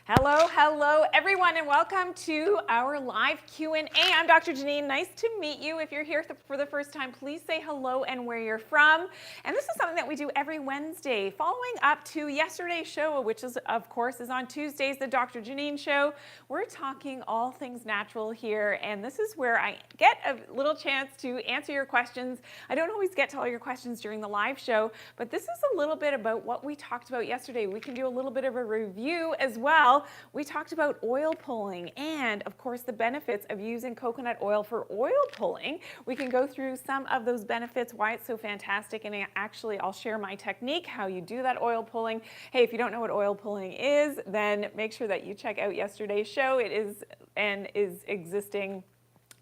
Hello everyone, and welcome to our live Q&A. I'm Dr. Janine. Nice to meet you. If you're here for the first time, please say hello and where you're from. And this is something that we do every Wednesday, following up to yesterday's show, which is, of course, is on Tuesdays, the Dr. Janine Show. We're talking all things natural here, and this is where I get a little chance to answer your questions. I don't always get to all your questions during the live show, but this is a little bit about what we talked about yesterday. We can do a little bit of a review as well. We talked about oil pulling and, of course, the benefits of using coconut oil for oil pulling. We can go through some of those benefits, why it's so fantastic, and actually I'll share my technique, how you do that oil pulling. Hey, if you don't know what oil pulling is, then make sure that you check out yesterday's show. It is and is existing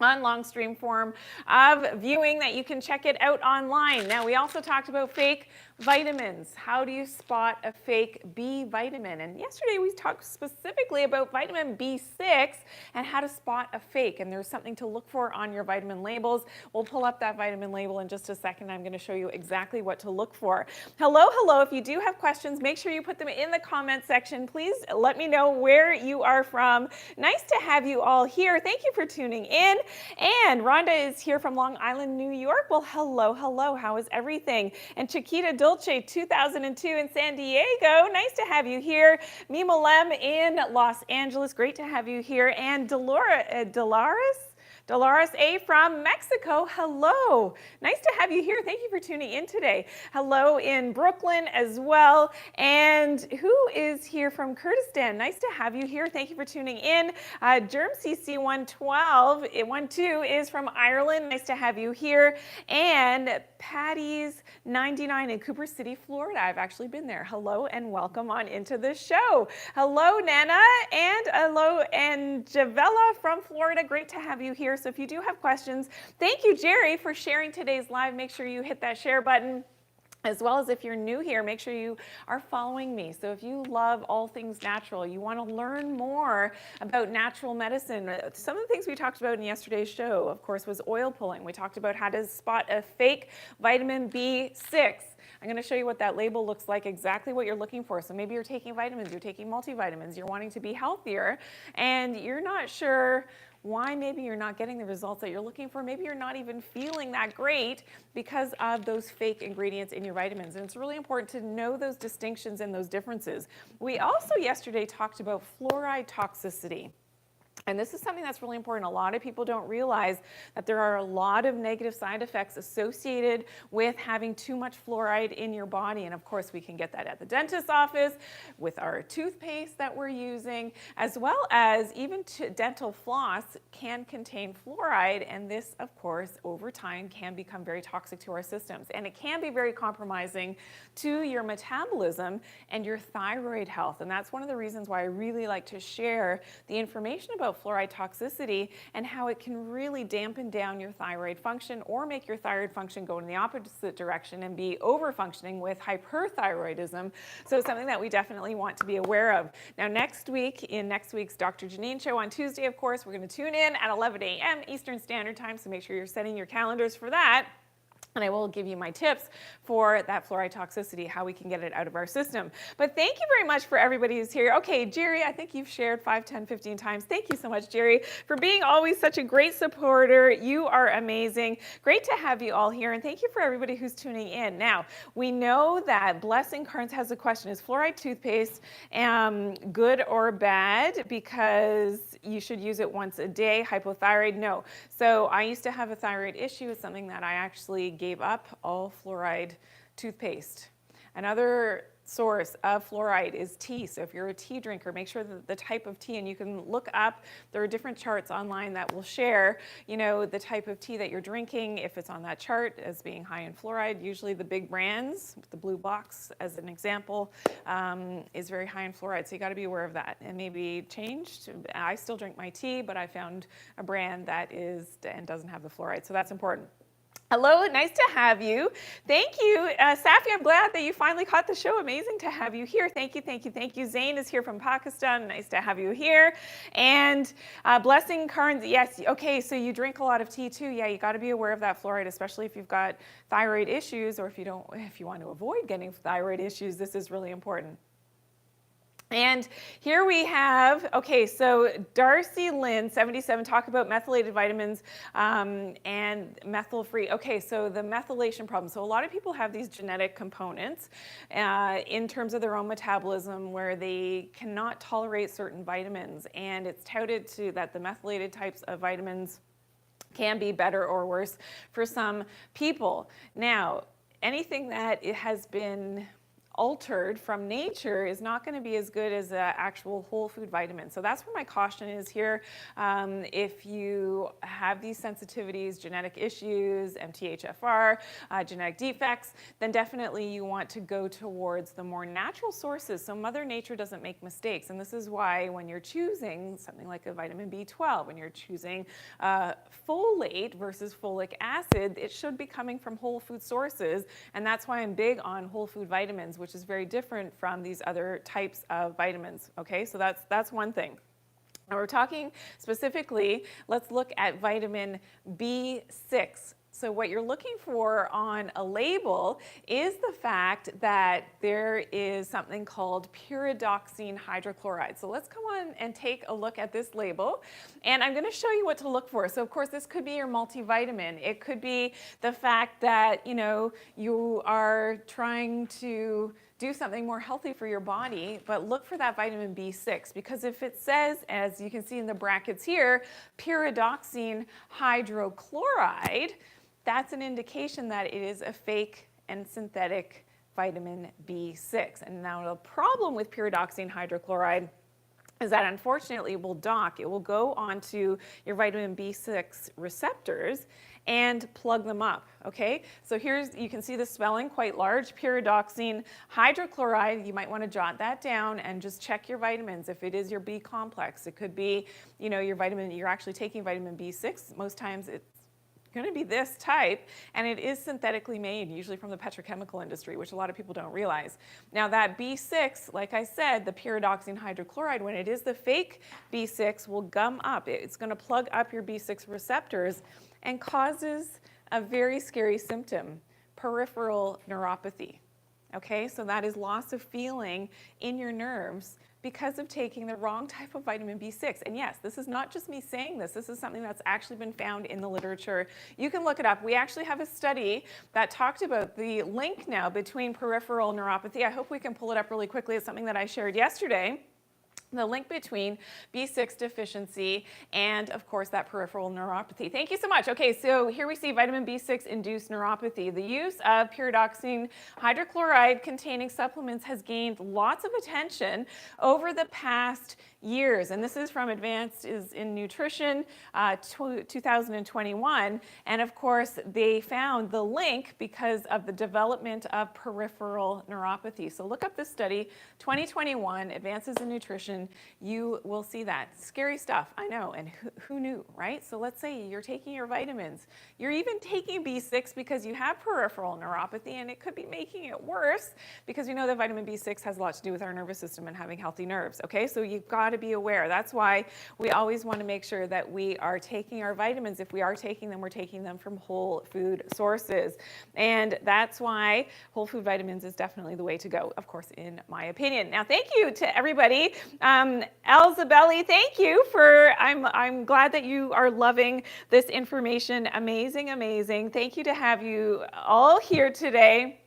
on long stream form of viewing that you can check it out online. Now, we also talked about fake vitamins. How do you spot a fake B vitamin? And yesterday we talked specifically about vitamin B6 and how to spot a fake. And there's something to look for on your vitamin labels. We'll pull up that vitamin label in just a second. I'm going to show you exactly what to look for. Hello. If you do have questions, make sure you put them in the comment section. Please let me know where you are from. Nice to have you all here. Thank you for tuning in. And Rhonda is here from Long Island, New York. Well, hello. How is everything? And Chiquita Dulce, 2002 in San Diego. Nice to have you here. Mima Lem in Los Angeles. Great to have you here. And Dolores A. from Mexico, hello. Nice to have you here. Thank you for tuning in today. Hello in Brooklyn as well. And who is here from Kurdistan? Nice to have you here. Thank you for tuning in. Germ CC 112 is from Ireland. Nice to have you here. And Patty's 99 in Cooper City, Florida. I've actually been there. Hello and welcome on into the show. Hello, Nana, and hello, and Javella from Florida. Great to have you here. So if you do have questions, thank you, Jerry, for sharing today's live. Make sure you hit that share button. As well as if you're new here, make sure you are following me. So if you love all things natural, you want to learn more about natural medicine. Some of the things we talked about in yesterday's show, of course, was oil pulling. We talked about how to spot a fake vitamin B6. I'm going to show you what that label looks like, exactly what you're looking for. So maybe you're taking vitamins, you're taking multivitamins, you're wanting to be healthier, and you're not sure why maybe you're not getting the results that you're looking for. Maybe you're not even feeling that great because of those fake ingredients in your vitamins. And it's really important to know those distinctions and those differences. We also yesterday talked about fluoride toxicity. And this is something that's really important. A lot of people don't realize that there are a lot of negative side effects associated with having too much fluoride in your body. And of course, we can get that at the dentist's office with our toothpaste that we're using, as well as even dental floss can contain fluoride. And this, of course, over time can become very toxic to our systems. And it can be very compromising to your metabolism and your thyroid health. And that's one of the reasons why I really like to share the information about fluoride toxicity and how it can really dampen down your thyroid function or make your thyroid function go in the opposite direction and be over-functioning with hyperthyroidism. So it's something that we definitely want to be aware of. Now, next week, in next week's Dr. Janine Show on Tuesday, of course, we're going to tune in at 11 a.m. Eastern Standard Time, so make sure you're setting your calendars for that. And I will give you my tips for that fluoride toxicity, how we can get it out of our system. But thank you very much for everybody who's here. Okay, Jerry, I think you've shared 5, 10, 15 times. Thank you so much, Jerry, for being always such a great supporter. You are amazing. Great to have you all here. And thank you for everybody who's tuning in. Now, we know that Blessing Carnes has a question. Is fluoride toothpaste good or bad? Because you should use it once a day. Hypothyroid? No. So I used to have a thyroid issue. It's something that I actually gave up all fluoride toothpaste. Another source of fluoride is tea. So if you're a tea drinker, make sure that the type of tea, and you can look up, there are different charts online that will share, the type of tea that you're drinking, if it's on that chart as being high in fluoride. Usually the big brands, the blue box as an example, is very high in fluoride. So you got to be aware of that and maybe change. I still drink my tea, but I found a brand that is and doesn't have the fluoride. So that's important. Hello, nice to have you. Thank you. Safi, I'm glad that you finally caught the show. Amazing to have you here. Thank you. Zain is here from Pakistan. Nice to have you here. And Blessing Carnes, yes, okay, so you drink a lot of tea too. Yeah, you got to be aware of that fluoride, especially if you've got thyroid issues or if you want to avoid getting thyroid issues, this is really important. And here we have, okay, so Darcy Lynn, 77, talk about methylated vitamins and methyl-free. Okay, so the methylation problem. So a lot of people have these genetic components in terms of their own metabolism where they cannot tolerate certain vitamins. And it's touted that the methylated types of vitamins can be better or worse for some people. Now, anything that it has been altered from nature is not going to be as good as an actual whole food vitamin. So that's where my caution is here. If you have these sensitivities, genetic issues, MTHFR, genetic defects, then definitely you want to go towards the more natural sources. So Mother Nature doesn't make mistakes. And this is why when you're choosing something like a vitamin B12, when you're choosing folate versus folic acid, it should be coming from whole food sources. And that's why I'm big on whole food vitamins, which is very different from these other types of vitamins. Okay, so that's one thing. Now we're talking specifically, let's look at vitamin B6. So what you're looking for on a label is the fact that there is something called pyridoxine hydrochloride. So let's come on and take a look at this label. And I'm going to show you what to look for. So of course, this could be your multivitamin. It could be the fact that, you know, you are trying to do something more healthy for your body, but look for that vitamin B6, because if it says, as you can see in the brackets here, pyridoxine hydrochloride, that's an indication that it is a fake and synthetic vitamin B6. And now the problem with pyridoxine hydrochloride is that unfortunately it will dock. It will go onto your vitamin B6 receptors and plug them up, okay? So here's, you can see the spelling quite large, pyridoxine hydrochloride. You might want to jot that down and just check your vitamins. If it is your B complex, it could be, you know, your vitamin, you're actually taking vitamin B6. Most times it's going to be this type, and it is synthetically made, usually from the petrochemical industry, which a lot of people don't realize. Now that B6, like I said, the pyridoxine hydrochloride, when it is the fake B6, will gum up. It's going to plug up your B6 receptors and causes a very scary symptom, peripheral neuropathy. Okay, so that is loss of feeling in your nerves because of taking the wrong type of vitamin B6. And yes, this is not just me saying this. This is something that's actually been found in the literature. You can look it up. We actually have a study that talked about the link now between peripheral neuropathy. I hope we can pull it up really quickly. It's something that I shared yesterday. The link between B6 deficiency and, of course, that peripheral neuropathy. Thank you so much. Okay, so here we see vitamin B6 induced neuropathy. The use of pyridoxine hydrochloride containing supplements has gained lots of attention over the past years, and this is from Advances in Nutrition 2021, and of course they found the link because of the development of peripheral neuropathy. So look up this study, 2021, Advances in Nutrition, you will see that. Scary stuff, I know, and who knew, right? So let's say you're taking your vitamins, you're even taking B6 because you have peripheral neuropathy, and it could be making it worse because we know that vitamin B6 has a lot to do with our nervous system and having healthy nerves, okay? So you've got to be aware. That's why we always want to make sure that we are taking our vitamins. If we are taking them, we're taking them from whole food sources. And that's why whole food vitamins is definitely the way to go, of course, in my opinion. Now, thank you to everybody. Elzabelli, thank you for, I'm glad that you are loving this information. Amazing, amazing. Thank you to have you all here today.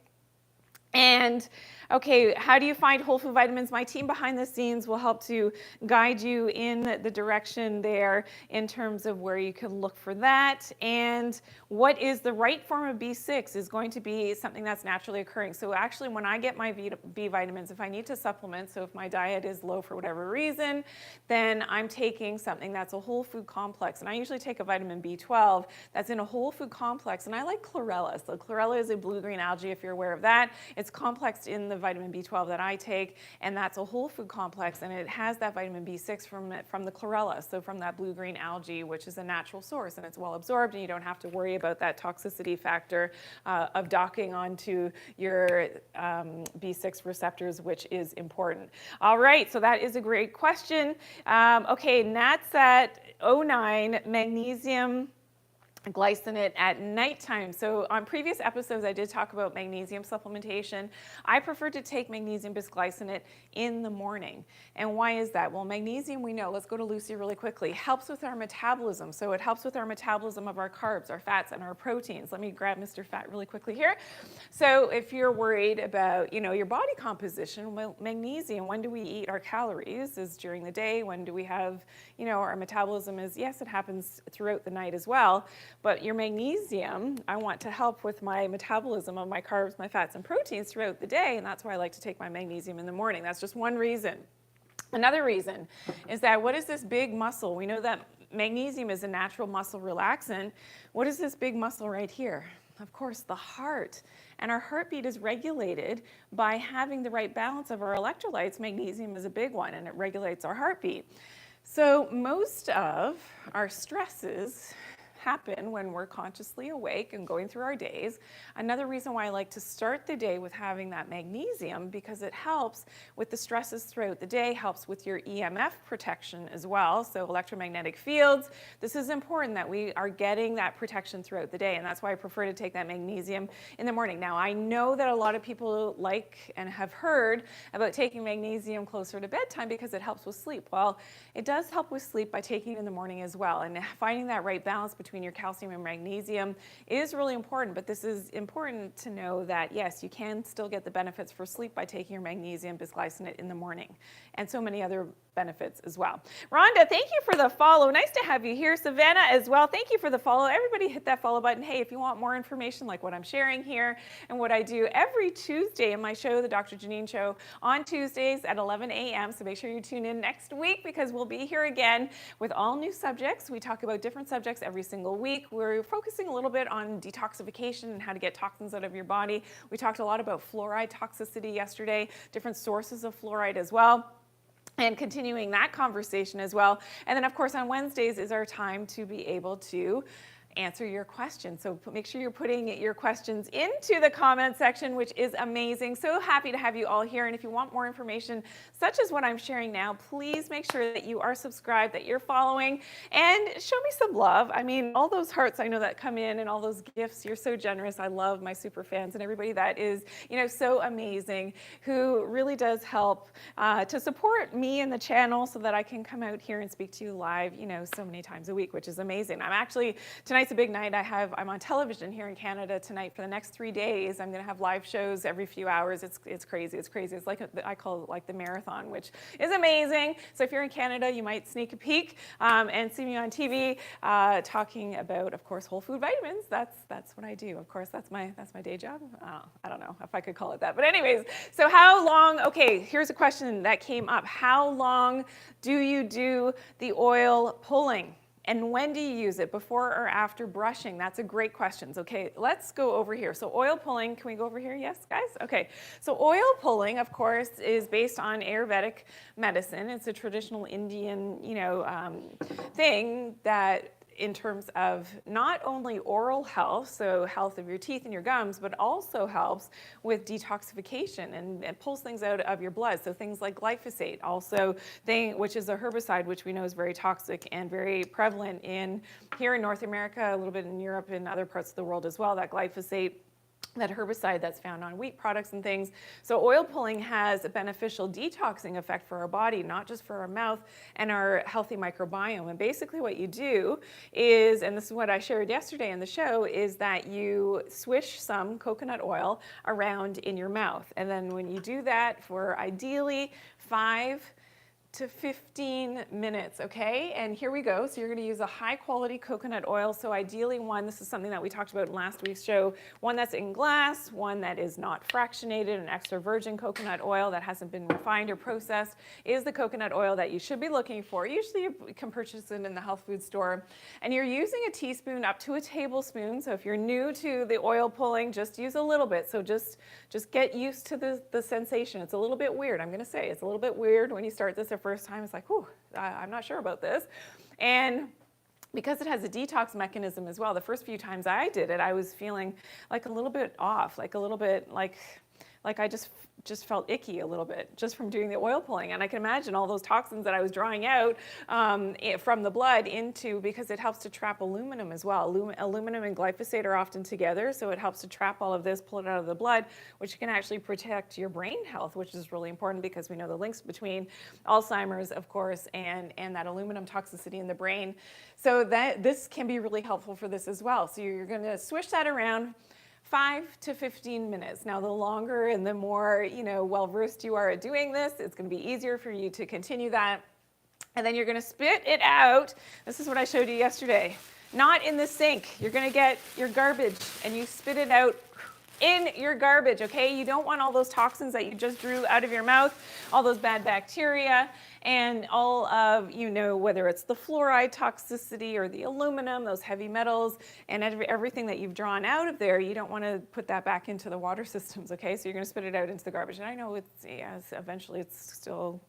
And okay, how do you find whole food vitamins? My team behind the scenes will help to guide you in the direction there in terms of where you can look for that. And what is the right form of B6 is going to be something that's naturally occurring. So actually when I get my B vitamins, if I need to supplement, so if my diet is low for whatever reason, then I'm taking something that's a whole food complex. And I usually take a vitamin B12 that's in a whole food complex. And I like chlorella. So chlorella is a blue-green algae, if you're aware of that. It's complexed in the vitamin B12 that I take, and that's a whole food complex, and it has that vitamin B6 from the chlorella, so from that blue-green algae, which is a natural source, and it's well absorbed, and you don't have to worry about that toxicity factor of docking onto your B6 receptors, which is important. All right, so that is a great question. Okay, Nat's at 09, magnesium. glycinate at nighttime. So on previous episodes, I did talk about magnesium supplementation. I prefer to take magnesium bisglycinate in the morning. And why is that? Well, magnesium, we know, let's go to Lucy really quickly, helps with our metabolism. So it helps with our metabolism of our carbs, our fats, and our proteins. Let me grab Mr. Fat really quickly here. So if you're worried about, your body composition, well, magnesium, when do we eat our calories? Is during the day. When do we have, our metabolism is, yes, it happens throughout the night as well. But your magnesium, I want to help with my metabolism of my carbs, my fats, and proteins throughout the day, and that's why I like to take my magnesium in the morning. That's just one reason. Another reason is that what is this big muscle? We know that magnesium is a natural muscle relaxant. What is this big muscle right here? Of course, the heart. And our heartbeat is regulated by having the right balance of our electrolytes. Magnesium is a big one, and it regulates our heartbeat. So most of our stresses happen when we're consciously awake and going through our days. Another reason why I like to start the day with having that magnesium, because it helps with the stresses throughout the day, helps with your EMF protection as well, so electromagnetic fields. This is important that we are getting that protection throughout the day, and that's why I prefer to take that magnesium in the morning. Now, I know that a lot of people like and have heard about taking magnesium closer to bedtime because it helps with sleep. Well, it does help with sleep by taking it in the morning as well, and finding that right balance between your calcium and magnesium is really important, but this is important to know that yes, you can still get the benefits for sleep by taking your magnesium bisglycinate in the morning, and so many other benefits as well. Rhonda, thank you for the follow. Nice to have you here. Savannah as well, thank you for the follow. Everybody hit that follow button. Hey, if you want more information like what I'm sharing here and what I do every Tuesday in my show, the Dr. Janine Show, on Tuesdays at 11 a.m. So make sure you tune in next week because we'll be here again with all new subjects. We talk about different subjects every single week. We're focusing a little bit on detoxification and how to get toxins out of your body. We talked a lot about fluoride toxicity yesterday, different sources of fluoride as well, and continuing that conversation as well. And then, of course, on Wednesdays is our time to be able to answer your questions. So make sure you're putting your questions into the comment section, which is amazing. So happy to have you all here. And if you want more information, such as what I'm sharing now, please make sure that you are subscribed, that you're following, and show me some love. I mean, all those hearts I know that come in and all those gifts, you're so generous. I love my super fans and everybody that is, so amazing, who really does help to support me and the channel so that I can come out here and speak to you live, so many times a week, which is amazing. I'm actually, tonight's a big night. I'm on television here in Canada tonight for the next 3 days. I'm going to have live shows every few hours. It's crazy. It's crazy. It's like I call it like the marathon, which is amazing. So if you're in Canada, you might sneak a peek and see me on TV talking about, of course, whole food vitamins. That's what I do. Of course, that's my day job. I don't know if I could call it that. But anyways, so how long? Okay, here's a question that came up. How long do you do the oil pulling? And when do you use it, before or after brushing? That's a great question. Okay, let's go over here. So oil pulling, can we go over here? Yes, guys? Okay, so oil pulling, of course, is based on Ayurvedic medicine. It's a traditional Indian, thing that in terms of not only oral health, so health of your teeth and your gums, but also helps with detoxification and it pulls things out of your blood. So things like glyphosate, also which is a herbicide, which we know is very toxic and very prevalent here in North America, a little bit in Europe and other parts of the world as well, that glyphosate, that herbicide that's found on wheat products and things. So oil pulling has a beneficial detoxing effect for our body, not just for our mouth and our healthy microbiome. And basically what you do is, and this is what I shared yesterday in the show, is that you swish some coconut oil around in your mouth. And then when you do that for ideally 5 to 15 minutes, okay? And here we go. So you're gonna use a high quality coconut oil. So ideally this is something that we talked about in last week's show, one that's in glass, one that is not fractionated, an extra virgin coconut oil that hasn't been refined or processed is the coconut oil that you should be looking for. Usually you can purchase it in the health food store. And you're using a teaspoon up to a tablespoon. So if you're new to the oil pulling, just use a little bit. So just get used to the sensation. It's a little bit weird, I'm gonna say. It's a little bit weird when you start this the first time. It's like, whew, I'm not sure about this. And because it has a detox mechanism as well, the first few times I did it, I was feeling like a little bit off, like a little bit like like I just felt icky a little bit just from doing the oil pulling. And I can imagine all those toxins that I was drawing out from the blood into, because it helps to trap aluminum as well. Aluminum and glyphosate are often together, so it helps to trap all of this, pull it out of the blood, which can actually protect your brain health, which is really important because we know the links between Alzheimer's, of course, and that aluminum toxicity in the brain. So that this can be really helpful for this as well. So you're going to swish that around 5 to 15 minutes. Now, the longer and the more, well-versed you are at doing this, it's going to be easier for you to continue that. And then you're going to spit it out. This is what I showed you yesterday. Not in the sink. You're going to get your garbage and you spit it out in your garbage, okay? You don't want all those toxins that you just drew out of your mouth, all those bad bacteria, and all of, whether it's the fluoride toxicity or the aluminum, those heavy metals, and everything that you've drawn out of there, you don't want to put that back into the water systems, okay? So you're going to spit it out into the garbage. And I know eventually it's still,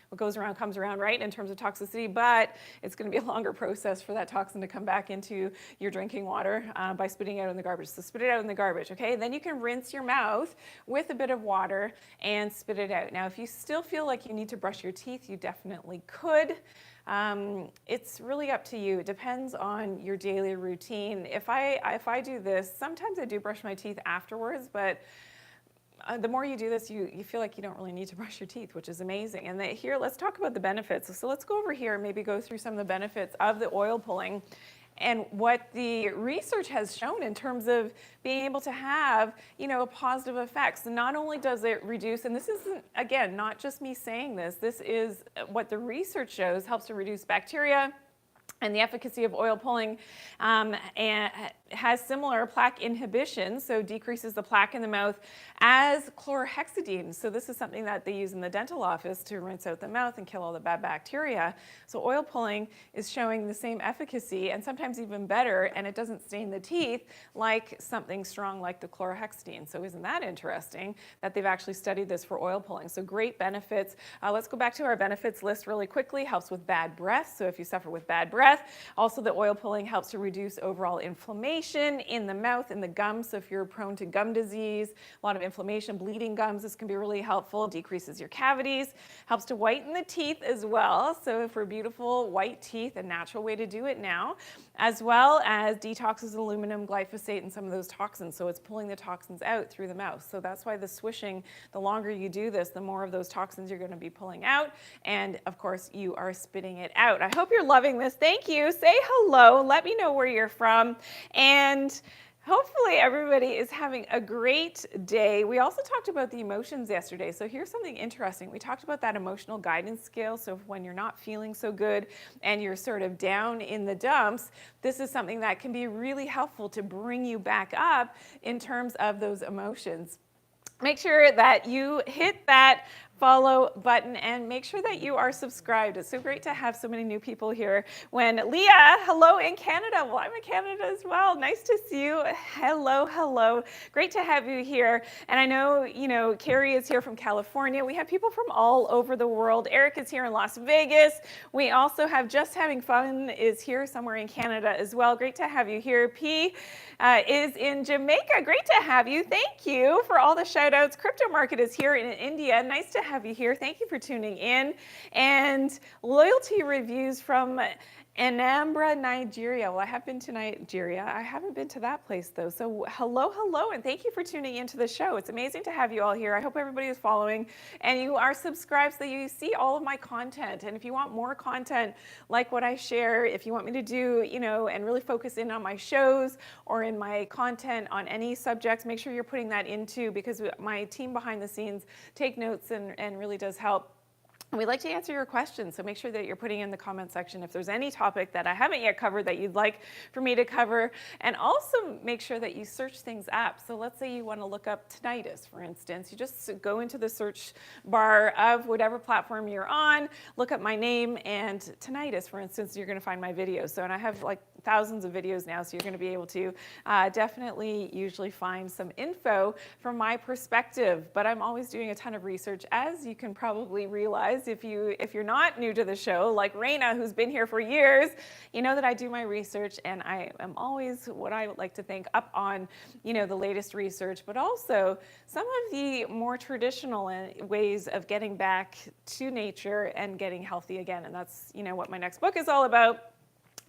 what goes around comes around, right, in terms of toxicity, but it's going to be a longer process for that toxin to come back into your drinking water by spitting it out in the garbage. So spit it out in the garbage, okay? Then you can rinse your mouth with a bit of water and spit it out. Now, if you still feel like you need to brush your teeth, you definitely could. It's really up to you. It depends on your daily routine. If I do this, sometimes I do brush my teeth afterwards, but the more you do this, you feel like you don't really need to brush your teeth, which is amazing. And here, let's talk about the benefits. So let's go over here and maybe go through some of the benefits of the oil pulling and what the research has shown in terms of being able to have, positive effects. Not only does it reduce, and this isn't, again, not just me saying this is what the research shows, helps to reduce bacteria, and the efficacy of oil pulling and has similar plaque inhibition, so decreases the plaque in the mouth, as chlorhexidine. So this is something that they use in the dental office to rinse out the mouth and kill all the bad bacteria. So oil pulling is showing the same efficacy and sometimes even better, and it doesn't stain the teeth like something strong like the chlorhexidine. So isn't that interesting that they've actually studied this for oil pulling? So great benefits. Let's go back to our benefits list really quickly. Helps with bad breath. So if you suffer with bad breath, also the oil pulling helps to reduce overall inflammation in the mouth and the gums. So if you're prone to gum disease, a lot of inflammation, bleeding gums, this can be really helpful. Decreases your cavities, helps to whiten the teeth as well. So for beautiful white teeth, a natural way to do it now, as well as detoxes aluminum, glyphosate, and some of those toxins. So it's pulling the toxins out through the mouth. So that's why the swishing, the longer you do this, the more of those toxins you're going to be pulling out. And of course, you are spitting it out. I hope you're loving this. Thank you. Say hello. Let me know where you're from. And hopefully everybody is having a great day. We also talked about the emotions yesterday. So here's something interesting. We talked about that emotional guidance scale. So when you're not feeling so good and you're sort of down in the dumps, this is something that can be really helpful to bring you back up in terms of those emotions. Make sure that you hit that follow button and make sure that you are subscribed. It's so great to have so many new people here. When Leah, hello in Canada. Well, I'm in Canada as well. Nice to see you. Hello, hello. Great to have you here. And I know, Carrie is here from California. We have people from all over the world. Eric is here in Las Vegas. We also have Just Having Fun is here somewhere in Canada as well. Great to have you here. P is in Jamaica. Great to have you. Thank you for all the shout outs. Crypto Market is here in India. Nice to have you here. Thank you for tuning in. And loyalty reviews from Anambra, Nigeria. Well, I have been to Nigeria. I haven't been to that place though. So hello, hello, and thank you for tuning into the show. It's amazing to have you all here. I hope everybody is following and you are subscribed so that you see all of my content. And if you want more content like what I share, if you want me to do, and really focus in on my shows or in my content on any subjects, make sure you're putting that into, because my team behind the scenes take notes and really does help. We'd like to answer your questions, so make sure that you're putting in the comment section if there's any topic that I haven't yet covered that you'd like for me to cover. And also make sure that you search things up. So let's say you want to look up tinnitus, for instance. You just go into the search bar of whatever platform you're on, look up my name and tinnitus, for instance, you're going to find my videos. So, and I have like thousands of videos now, so you're going to be able to definitely usually find some info from my perspective. But I'm always doing a ton of research, as you can probably realize if you're not new to the show, like Raina, who's been here for years. You know that I do my research, and I am always, what I would like to think, up on the latest research, but also some of the more traditional ways of getting back to nature and getting healthy again. And that's what my next book is all about.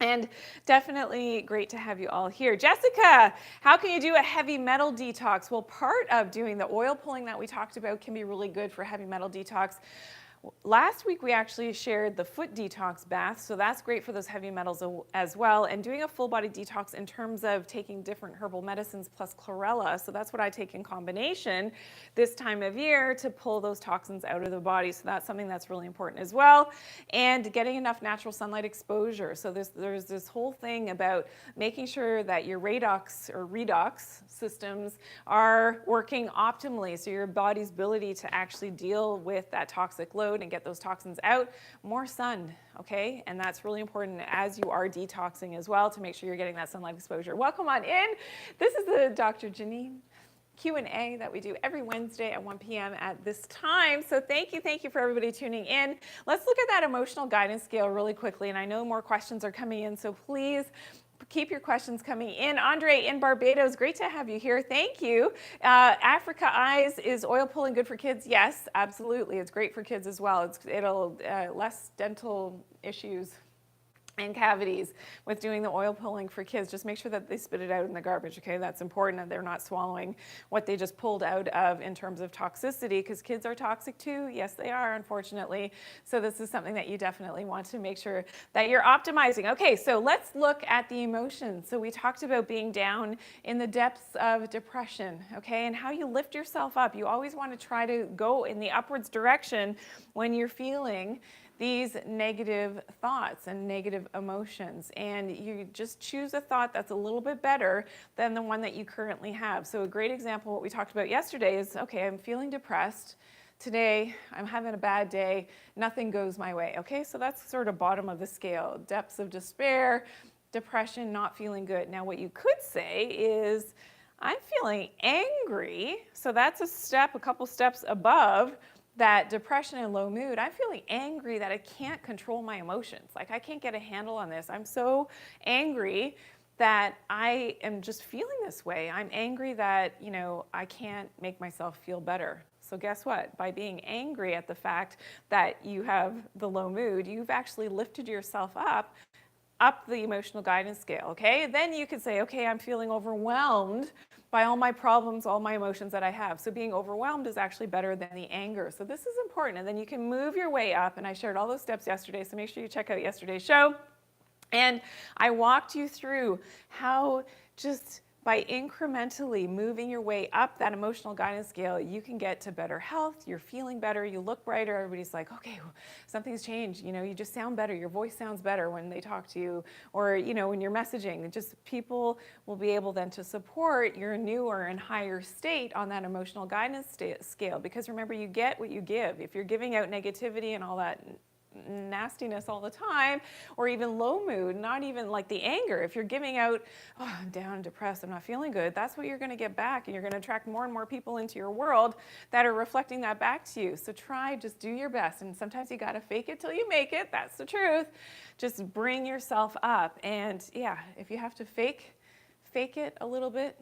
And definitely great to have you all here. Jessica, how can you do a heavy metal detox? Well, part of doing the oil pulling that we talked about can be really good for heavy metal detox. Last week, we actually shared the foot detox bath, so that's great for those heavy metals as well, and doing a full body detox in terms of taking different herbal medicines plus chlorella. So that's what I take in combination this time of year to pull those toxins out of the body. So that's something that's really important as well. And getting enough natural sunlight exposure. So there's this whole thing about making sure that your redox systems are working optimally, so your body's ability to actually deal with that toxic load and get those toxins out. More sun, okay? And that's really important as you are detoxing as well, to make sure you're getting that sunlight exposure. Welcome on in. This is the Dr. Janine Q&A that we do every Wednesday at 1 p.m. at this time. So thank you for everybody tuning in. Let's look at that emotional guidance scale really quickly. And I know more questions are coming in, so please keep your questions coming in. Andre in Barbados, great to have you here. Thank you. Africa Eyes, is oil pulling good for kids? Yes, absolutely. It's great for kids as well. It'll less dental issues and cavities with doing the oil pulling for kids. Just make sure that they spit it out in the garbage, okay? That's important, that they're not swallowing what they just pulled out of in terms of toxicity, because kids are toxic too. Yes, they are, unfortunately. So this is something that you definitely want to make sure that you're optimizing. Okay, so let's look at the emotions. So we talked about being down in the depths of depression, okay, and how you lift yourself up. You always want to try to go in the upwards direction when you're feeling these negative thoughts and negative emotions, and you just choose a thought that's a little bit better than the one that you currently have. So a great example, what we talked about yesterday, is, okay, I'm feeling depressed today, I'm having a bad day, nothing goes my way. Okay, so that's sort of bottom of the scale, depths of despair, depression, not feeling good. Now what you could say is, I'm feeling angry, so that's a couple steps above that depression and low mood. I'm feeling angry that I can't control my emotions. Like, I can't get a handle on this. I'm so angry that I am just feeling this way. I'm angry that, I can't make myself feel better. So guess what? By being angry at the fact that you have the low mood, you've actually lifted yourself up the emotional guidance scale, okay? Then you could say, okay, I'm feeling overwhelmed by all my problems, all my emotions that I have. So being overwhelmed is actually better than the anger. So this is important. And then you can move your way up. And I shared all those steps yesterday, so make sure you check out yesterday's show. And I walked you through how just by incrementally moving your way up that emotional guidance scale, you can get to better health, you're feeling better, you look brighter, everybody's like, okay, well, something's changed, you just sound better, your voice sounds better when they talk to you, or when you're messaging, just people will be able then to support your newer and higher state on that emotional guidance scale, because remember, you get what you give. If you're giving out negativity and all that nastiness all the time, or even low mood, not even like the anger, if you're giving out, oh, I'm down, depressed, I'm not feeling good, that's what you're going to get back, and you're going to attract more and more people into your world that are reflecting that back to you. So just do your best, and sometimes you got to fake it till you make it. That's the truth. Just bring yourself up, and yeah, if you have to fake it a little bit,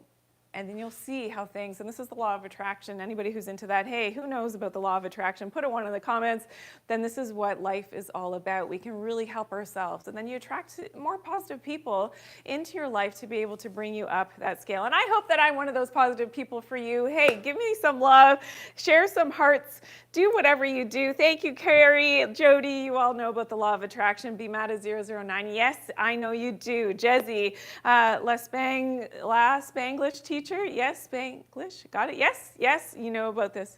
and then you'll see how things, and this is the law of attraction. Anybody who's into that, hey, who knows about the law of attraction? Put a 1 in the comments. Then this is what life is all about. We can really help ourselves. And then you attract more positive people into your life to be able to bring you up that scale. And I hope that I'm one of those positive people for you. Hey, give me some love, share some hearts, do whatever you do. Thank you, Carrie, Jody. You all know about the law of attraction. Be mad at 009. Yes, I know you do. Jezzy, last Spanglish teacher. Yes, Spanglish. Got it? Yes, you know about this.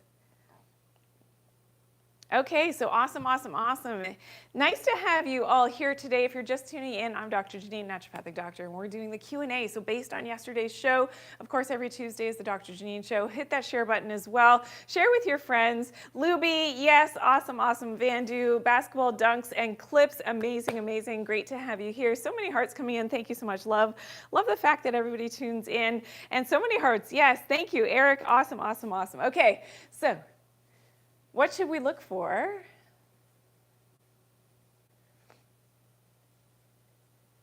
Okay, so awesome, awesome, awesome. Nice to have you all here today. If you're just tuning in, I'm Dr. Janine, naturopathic doctor, and we're doing the Q&A. So based on yesterday's show, of course, every Tuesday is the Dr. Janine Show. Hit that share button as well. Share with your friends. Luby, yes, awesome, awesome. Vandu, basketball dunks and clips. Amazing, amazing. Great to have you here. So many hearts coming in. Thank you so much. Love the fact that everybody tunes in. And so many hearts. Yes, thank you, Eric. Awesome, awesome, awesome. Okay, so what should we look for?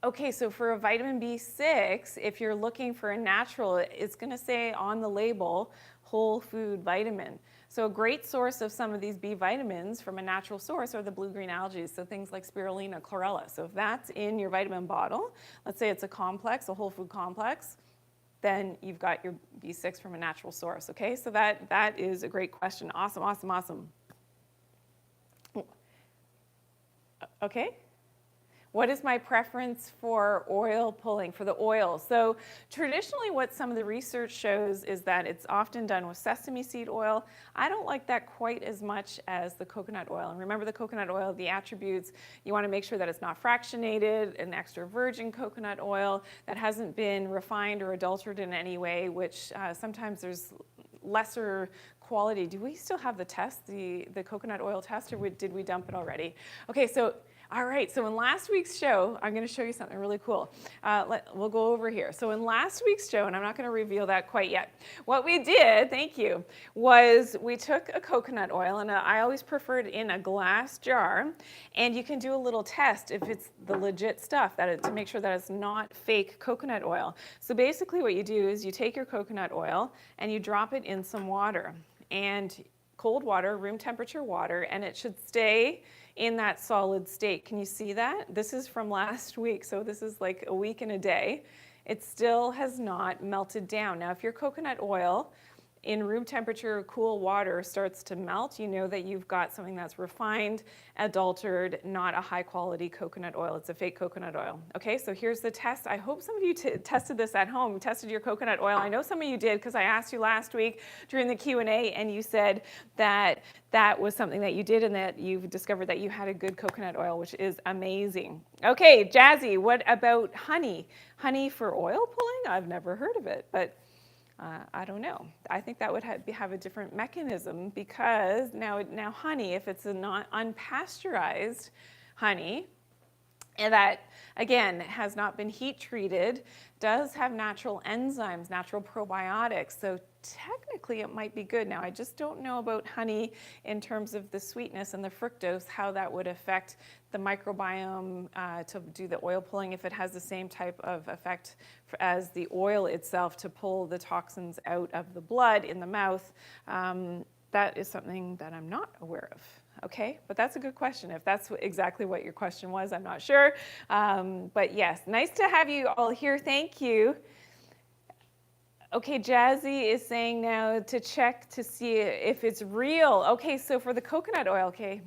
Okay, so for a vitamin B6, if you're looking for a natural, it's going to say on the label, whole food vitamin. So a great source of some of these B vitamins from a natural source are the blue-green algae, so things like spirulina, chlorella. So if that's in your vitamin bottle, let's say it's a complex, a whole food complex, then you've got your B6 from a natural source, okay? So that is a great question. Awesome, awesome, awesome. Okay. What is my preference for oil pulling, for the oil? So traditionally what some of the research shows is that it's often done with sesame seed oil. I don't like that quite as much as the coconut oil. And remember the coconut oil, the attributes, you want to make sure that it's not fractionated, an extra virgin coconut oil that hasn't been refined or adulterated in any way, which sometimes there's lesser quality. Do we still have the test, the coconut oil test, or did we dump it already? Okay, so all right, so in last week's show, I'm going to show you something really cool. We'll go over here. So in last week's show, and I'm not going to reveal that quite yet, what we did, thank you, was we took a coconut oil, and I always prefer it in a glass jar, and you can do a little test if it's the legit stuff, to make sure that it's not fake coconut oil. So basically what you do is you take your coconut oil and you drop it in some water, and cold water, room temperature water, and it should stay in that solid state. Can you see that? This is from last week, so this is like a week and a day. It still has not melted down. Now, if your coconut oil in room temperature cool water starts to melt, you know that you've got something that's refined, adulterated, not a high quality coconut oil. It's a fake coconut oil. Okay, so here's the test. I hope some of you tested this at home, tested your coconut oil. I know some of you did because I asked you last week during the Q&A and you said that that was something that you did and that you've discovered that you had a good coconut oil, which is amazing. Okay, Jazzy, what about honey? Honey for oil pulling? I've never heard of it, but I don't know. I think that would have a different mechanism because now honey, if it's a not unpasteurized honey, and that, again, has not been heat treated, does have natural enzymes, natural probiotics. So technically it might be good. Now, I just don't know about honey in terms of the sweetness and the fructose, how that would affect the microbiome to do the oil pulling, if it has the same type of effect as the oil itself to pull the toxins out of the blood in the mouth. That is something that I'm not aware of. Okay, but that's a good question. If that's exactly what your question was, I'm not sure. But yes, nice to have you all here. Thank you. Okay, Jazzy is saying now to check to see if it's real. Okay, so for the coconut oil, okay,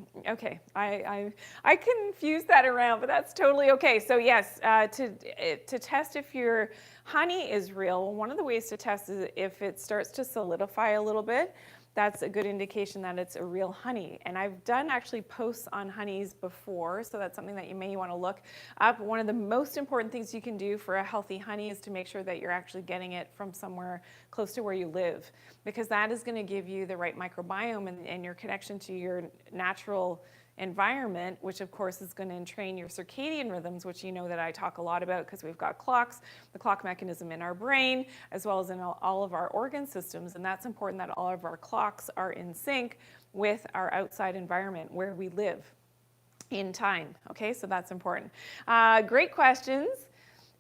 I confuse that around, but that's totally okay. So yes, to test if your honey is real, one of the ways to test is if it starts to solidify a little bit. That's a good indication that it's a real honey. And I've done actually posts on honeys before, so that's something that you may want to look up. One of the most important things you can do for a healthy honey is to make sure that you're actually getting it from somewhere close to where you live, because that is going to give you the right microbiome and your connection to your natural environment, which of course is going to entrain your circadian rhythms, which you know that I talk a lot about because we've got clocks, the clock mechanism in our brain, as well as in all of our organ systems. And that's important that all of our clocks are in sync with our outside environment where we live in time. Okay, so that's important. Great questions.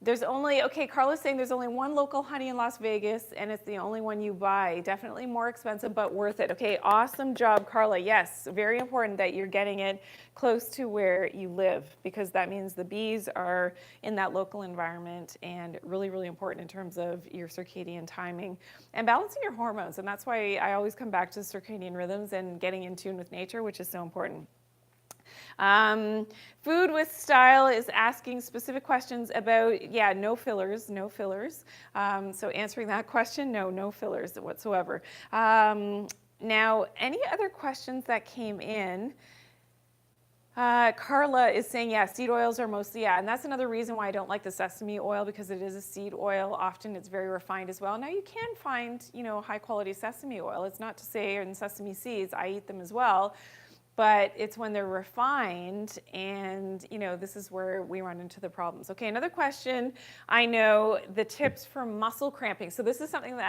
There's only, okay, Carla's saying there's only one local honey in Las Vegas and it's the only one you buy. Definitely more expensive, but worth it. Okay, awesome job, Carla. Yes, very important that you're getting it close to where you live, because that means the bees are in that local environment, and really, really important in terms of your circadian timing and balancing your hormones. And that's why I always come back to circadian rhythms and getting in tune with nature, which is so important. Food with Style is asking specific questions about, yeah, no fillers, no fillers. So answering that question, no fillers whatsoever. Now, any other questions that came in? Carla is saying, yeah, seed oils are mostly, yeah, and that's another reason why I don't like the sesame oil, because it is a seed oil. Often it's very refined as well. Now you can find, high quality sesame oil. It's not to say in sesame seeds, I eat them as well, but it's when they're refined, and this is where we run into the problems. Okay, another question. I know the tips for muscle cramping. So this is something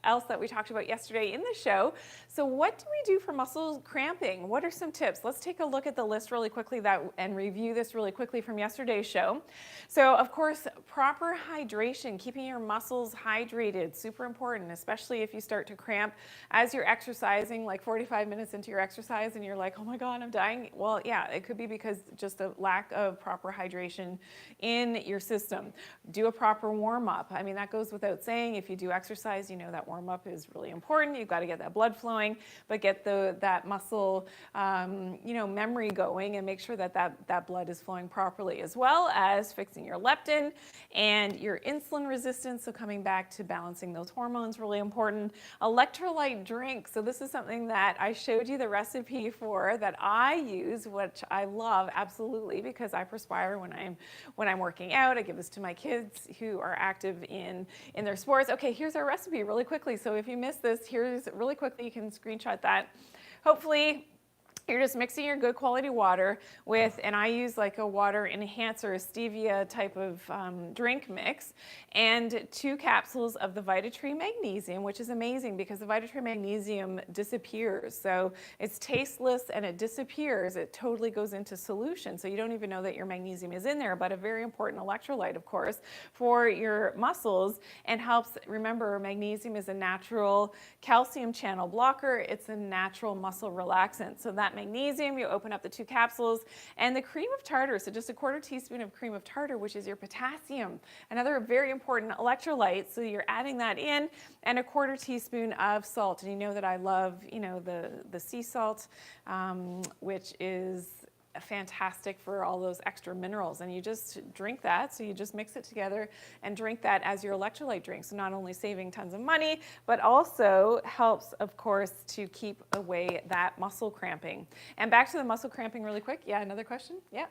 else that we talked about yesterday in the show. So what do we do for muscle cramping? What are some tips? Let's take a look at the list really quickly and review this really quickly from yesterday's show. So of course, proper hydration, keeping your muscles hydrated, super important, especially if you start to cramp as you're exercising, like 45 minutes into your exercise, and you're like, oh my God, I'm dying. Well, yeah, it could be because just a lack of proper hydration in your system. Do a proper warm up. I mean, that goes without saying. If you do exercise, that warm up is really important. You've got to get that blood flowing, but get that muscle, memory going, and make sure that blood is flowing properly, as well as fixing your leptin and your insulin resistance. So coming back to balancing those hormones, really important. Electrolyte drink. So this is something that I showed you the recipe for, that I use, which I love absolutely, because I perspire when I'm working out. I give this to my kids who are active in their sports. Okay, here's our recipe really quickly. So if you missed this, here's really quickly, you can screenshot that. Hopefully you're just mixing your good quality water with, and I use like a water enhancer, a stevia type of drink mix, and 2 capsules of the Vitatree Magnesium, which is amazing because the Vitatree Magnesium disappears. So it's tasteless and it disappears. It totally goes into solution. So you don't even know that your magnesium is in there, but a very important electrolyte, of course, for your muscles, and helps. Remember, magnesium is a natural calcium channel blocker. It's a natural muscle relaxant. So that magnesium, you open up the 2 capsules, and the cream of tartar, so just a 1/4 teaspoon of cream of tartar, which is your potassium, another very important electrolyte. So you're adding that in, and a 1/4 teaspoon of salt. And you know that I love, the sea salt, which is fantastic for all those extra minerals, and you just drink that. So you just mix it together and drink that as your electrolyte drink. So not only saving tons of money, but also helps, of course, to keep away that muscle cramping. And back to the muscle cramping really quick. Yeah, another question? Yeah.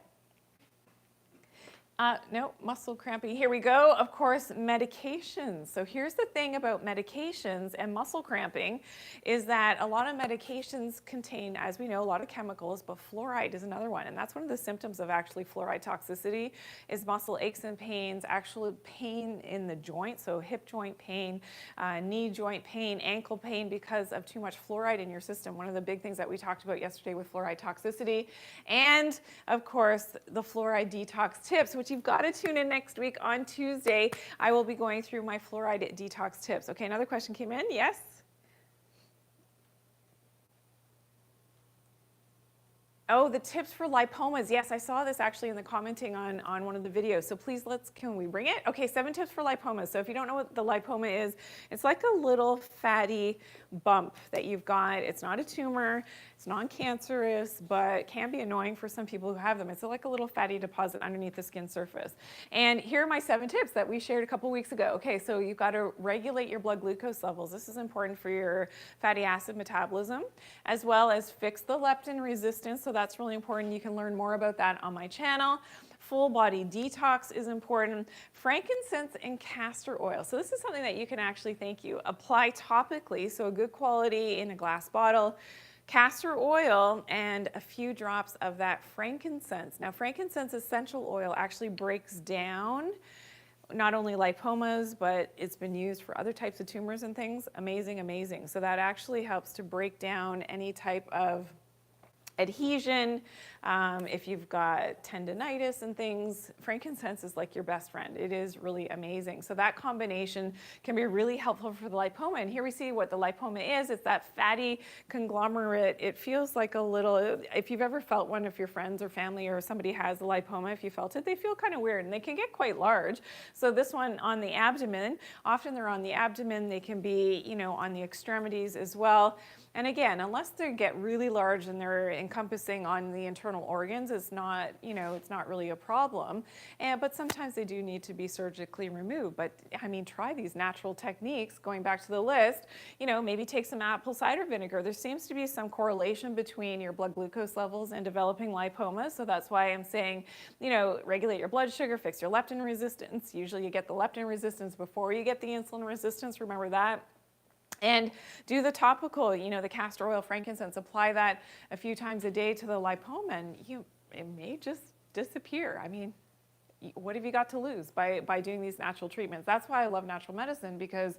No, muscle cramping. Here we go. Of course, medications. So here's the thing about medications and muscle cramping, is that a lot of medications contain, as we know, a lot of chemicals, but fluoride is another one. And that's one of the symptoms of actually fluoride toxicity, is muscle aches and pains, actual pain in the joint. So hip joint pain, knee joint pain, ankle pain, because of too much fluoride in your system. One of the big things that we talked about yesterday with fluoride toxicity. And of course, the fluoride detox tips, which you've got to tune in next week on Tuesday. I will be going through my fluoride detox tips. Okay, another question came in. Yes? Oh, the tips for lipomas. Yes, I saw this actually in the commenting on one of the videos. So please, can we bring it? Okay, 7 tips for lipomas. So if you don't know what the lipoma is, it's like a little fatty bump that you've got. It's not a tumor, it's non-cancerous, but can be annoying for some people who have them. It's like a little fatty deposit underneath the skin surface. And here are my 7 tips that we shared a couple weeks ago. Okay, so you've got to regulate your blood glucose levels. This is important for your fatty acid metabolism, as well as fix the leptin resistance. So that's really important. You can learn more about that on my channel. Full body detox is important. Frankincense and castor oil. So this is something that you can actually, apply topically. So a good quality in a glass bottle. Castor oil and a few drops of that frankincense. Now, frankincense essential oil actually breaks down not only lipomas, but it's been used for other types of tumors and things. Amazing, amazing. So that actually helps to break down any type of adhesion. If you've got tendinitis and things, frankincense is like your best friend. It is really amazing. So that combination can be really helpful for the lipoma. And here we see what the lipoma is. It's that fatty conglomerate. It feels like a little, if you've ever felt one of your friends or family or somebody has a lipoma, if you felt it, they feel kind of weird and they can get quite large. So this one on the abdomen, often they're on the abdomen. They can be, on the extremities as well. And again, unless they get really large and they're encompassing on the internal organs, it's not, it's not really a problem. But sometimes they do need to be surgically removed. But I mean, try these natural techniques, going back to the list, maybe take some apple cider vinegar. There seems to be some correlation between your blood glucose levels and developing lipomas. So that's why I'm saying, regulate your blood sugar, fix your leptin resistance. Usually you get the leptin resistance before you get the insulin resistance. Remember that. And do the topical, the castor oil, frankincense, apply that a few times a day to the lipoma, and it may just disappear. I mean, what have you got to lose by doing these natural treatments? That's why I love natural medicine, because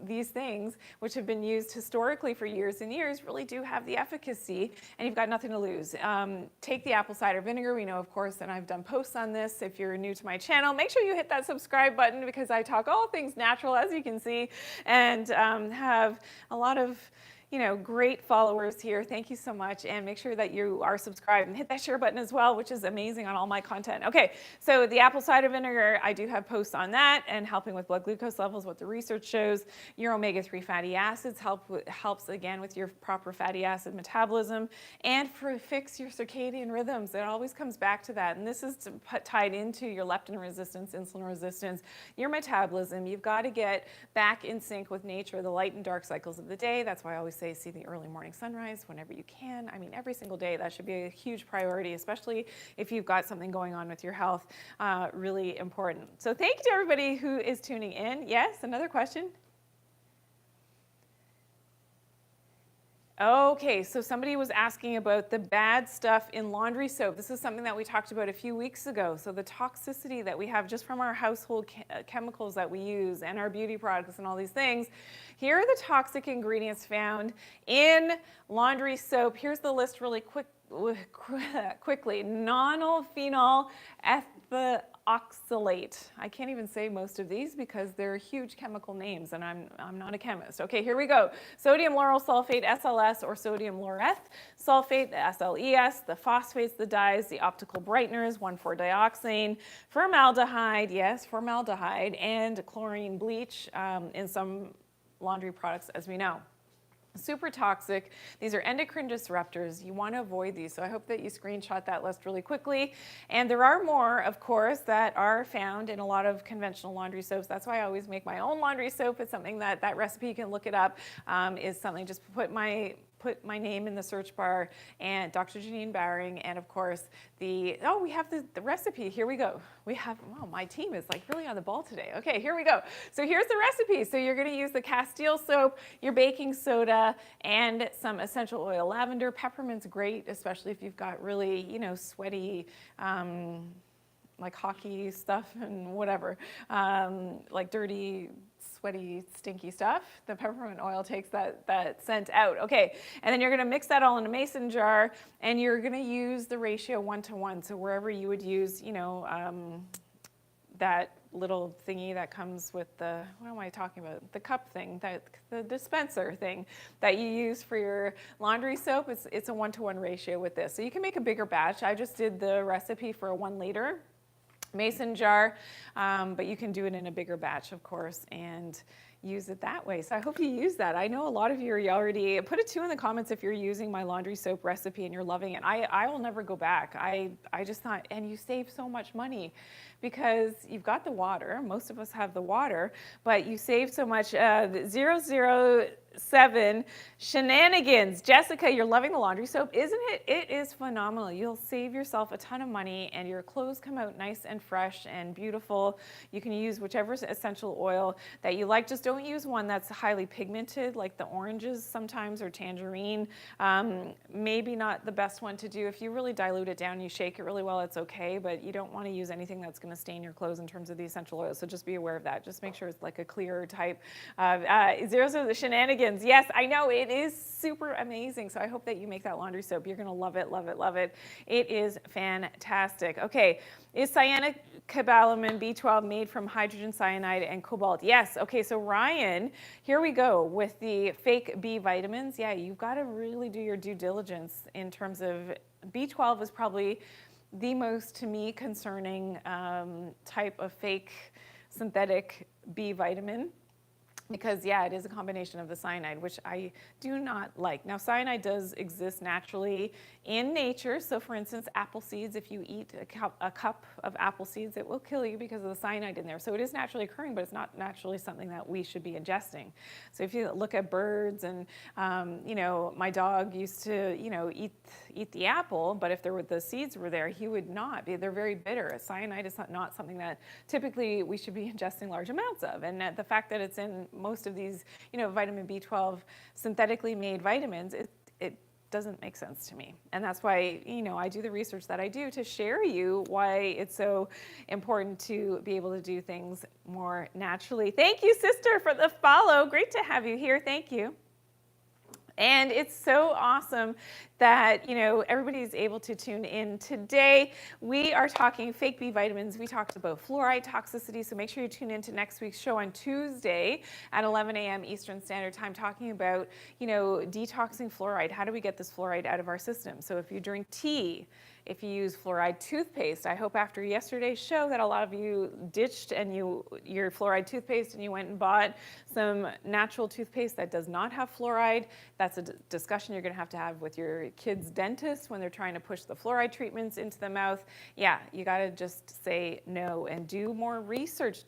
these things, which have been used historically for years and years, really do have the efficacy, and you've got nothing to lose. Take the apple cider vinegar. We know, of course, and I've done posts on this. If you're new to my channel, make sure you hit that subscribe button, because I talk all things natural, as you can see, and have a lot of great followers here. Thank you so much. And make sure that you are subscribed and hit that share button as well, which is amazing on all my content. Okay, so the apple cider vinegar, I do have posts on that, and helping with blood glucose levels, what the research shows. Your omega-3 fatty acids helps again with your proper fatty acid metabolism, and fix your circadian rhythms. It always comes back to that. And this is tied into your leptin resistance, insulin resistance, your metabolism. You've got to get back in sync with nature, the light and dark cycles of the day. That's why I always say see the early morning sunrise whenever you can. I mean, every single day. That should be a huge priority, especially if you've got something going on with your health. Really important. So thank you to everybody who is tuning in. Yes, another question? Okay, so somebody was asking about the bad stuff in laundry soap. This is something that we talked about a few weeks ago. So the toxicity that we have just from our household chemicals that we use and our beauty products and all these things. Here are the toxic ingredients found in laundry soap. Here's the list really quickly. Nonylphenol ethoxylate. I can't even say most of these because they're huge chemical names, and I'm not a chemist. Okay, here we go. Sodium lauryl sulfate, SLS, or sodium laureth sulfate, the SLES, the phosphates, the dyes, the optical brighteners, 1,4-dioxane, formaldehyde, yes, formaldehyde, and chlorine bleach in some laundry products, as we know. Super toxic. These are endocrine disruptors. You want to avoid these. So I hope that you screenshot that list really quickly. And there are more, of course, that are found in a lot of conventional laundry soaps. That's why I always make my own laundry soap. It's something that recipe, you can look it up, is something, just put my name in the search bar, and Dr. Janine Bowring, and of course we have the recipe. Here we go. We have, wow, my team is like really on the ball today. Okay, here we go. So here's the recipe. So you're going to use the Castile soap, your baking soda, and some essential oil. Lavender, peppermint's great, especially if you've got really, sweaty, like hockey stuff and whatever, like dirty, sweaty, stinky stuff. The peppermint oil takes that scent out. Okay, and then you're gonna mix that all in a mason jar, and you're gonna use the ratio 1-to-1. So wherever you would use, that little thingy that comes with the, what am I talking about? The cup thing, the dispenser thing that you use for your laundry soap, it's a 1-to-1 ratio with this. So you can make a bigger batch. I just did the recipe for a 1-liter mason jar, but you can do it in a bigger batch, of course, and use it that way. So I hope you use that. I know a lot of you are already, put a 2 in the comments if you're using my laundry soap recipe and you're loving it. I will never go back. I just thought, and you save so much money because you've got the water. Most of us have the water, but you save so much. 007 Shenanigans. Jessica, you're loving the laundry soap, isn't it? It is phenomenal. You'll save yourself a ton of money, and your clothes come out nice and fresh and beautiful. You can use whichever essential oil that you like. Just don't use one that's highly pigmented, like the oranges sometimes, or tangerine. Maybe not the best one to do. If you really dilute it down, you shake it really well, it's okay, but you don't want to use anything that's going to stain your clothes in terms of the essential oils. So just be aware of that. Just make sure it's like a clear type. 0 Shenanigans. Yes, I know, it is super amazing. So I hope that you make that laundry soap. You're going to love it, love it, love it. It is fantastic. Okay, is cyanocobalamin B12 made from hydrogen cyanide and cobalt? Yes. Okay, so Ryan, here we go with the fake B vitamins. Yeah, you've got to really do your due diligence in terms of B12 is probably the most, to me, concerning type of fake synthetic B vitamin. because yeah, it is a combination of the cyanide, which I do not like. Now, cyanide does exist naturally in nature. So for instance, apple seeds, if you eat a cup of apple seeds, it will kill you because of the cyanide in there. So it is naturally occurring, but it's not naturally something that we should be ingesting. So if you look at birds and, you know, my dog used to, you know, eat the apple, but if the seeds were there, he would not be. They're very bitter. Cyanide is not something that typically we should be ingesting large amounts of. And the fact that it's in most of these, you know, vitamin B12 synthetically made vitamins, it doesn't make sense to me. And that's why, you know, I do the research that I do to share you why it's so important to be able to do things more naturally. Thank you, sister, for the follow. Great to have you here. Thank you. And it's so awesome that, you know, everybody's able to tune in today. We are talking fake B vitamins. We talked about fluoride toxicity, so make sure you tune in to next week's show on Tuesday at 11 a.m. Eastern Standard Time, talking about, you know, detoxing fluoride. How do we get this fluoride out of our system? So if you drink tea, if you use fluoride toothpaste, I hope after yesterday's show that a lot of you ditched your fluoride toothpaste and you went and bought some natural toothpaste that does not have fluoride. That's a discussion you're going to have with your kid's dentist when they're trying to push the fluoride treatments into the mouth. Yeah, you got to just say no and do more research.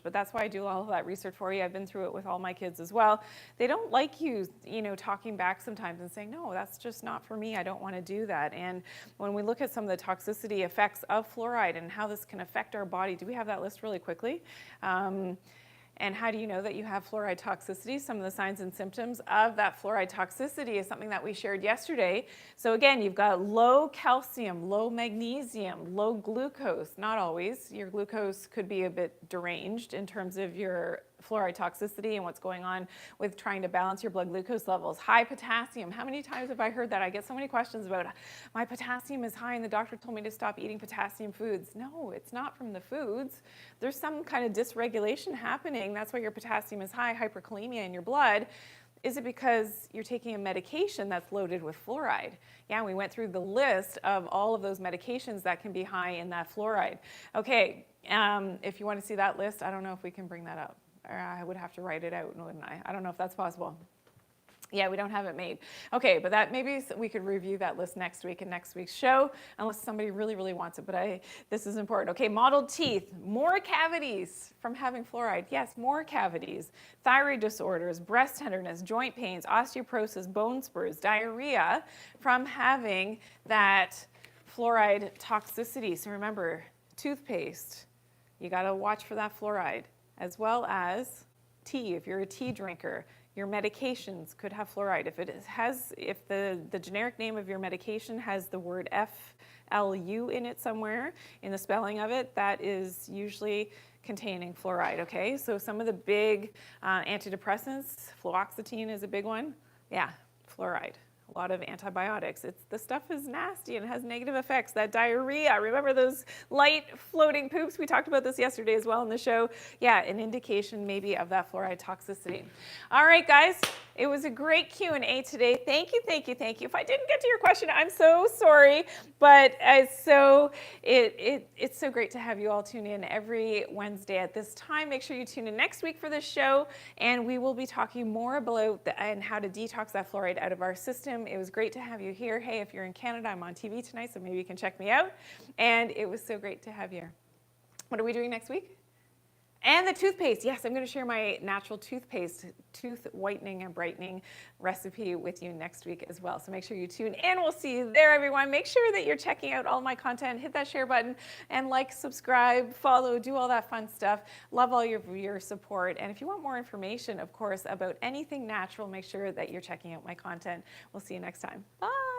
But that's why I do all of that research for you. I've been through it with all my kids as well. They don't like you, you know, talking back sometimes and saying, no, that's just not for me. I don't want to do that. And when we look at some of the toxicity effects of fluoride and how this can affect our body, do we have that list really quickly? And how do you know that you have fluoride toxicity? Some of the signs and symptoms of that fluoride toxicity is something that we shared yesterday. So again, you've got low calcium, low magnesium, low glucose. Not always. Your glucose could be a bit deranged in terms of your fluoride toxicity and what's going on with trying to balance your blood glucose levels. High potassium. How many times have I heard that? I get so many questions about my potassium is high and the doctor told me to stop eating potassium foods. No, it's not from the foods. There's some kind of dysregulation happening. That's why your potassium is high, hyperkalemia in your blood. Is it because you're taking a medication that's loaded with fluoride? Yeah, we went through the list of all of those medications that can be high in that fluoride. Okay, if you want to see that list, I don't know if we can bring that up. Or I would have to write it out, wouldn't I? I don't know if that's possible. Yeah, we don't have it made. Okay, but that maybe we could review that list next week in next week's show, unless somebody really, really wants it. But this is important. Okay, mottled teeth, more cavities from having fluoride. Yes, more cavities. Thyroid disorders, breast tenderness, joint pains, osteoporosis, bone spurs, diarrhea from having that fluoride toxicity. So remember, toothpaste, you got to watch for that fluoride, as well as tea. If you're a tea drinker, your medications could have fluoride. If the generic name of your medication has the word FLU in it somewhere in the spelling of it, that is usually containing fluoride, okay? So some of the big antidepressants, fluoxetine is a big one. Yeah, fluoride. A lot of antibiotics. The stuff is nasty and has negative effects. That diarrhea, remember those light floating poops? We talked about this yesterday as well in the show. Yeah, an indication maybe of that fluoride toxicity. All right, guys, it was a great Q&A today. Thank you. If I didn't get to your question, I'm so sorry, but it's so great to have you all tune in every Wednesday at this time. Make sure you tune in next week for this show, and we will be talking more about and how to detox that fluoride out of our system. It was great to have you here. Hey, if you're in Canada, I'm on TV tonight, so maybe you can check me out. And it was so great to have you here. What are we doing next week? And the toothpaste. Yes, I'm going to share my natural toothpaste, tooth whitening and brightening recipe with you next week as well. So make sure you tune in. We'll see you there, everyone. Make sure that you're checking out all my content. Hit that share button and like, subscribe, follow, do all that fun stuff. Love all your support. And if you want more information, of course, about anything natural, make sure that you're checking out my content. We'll see you next time. Bye.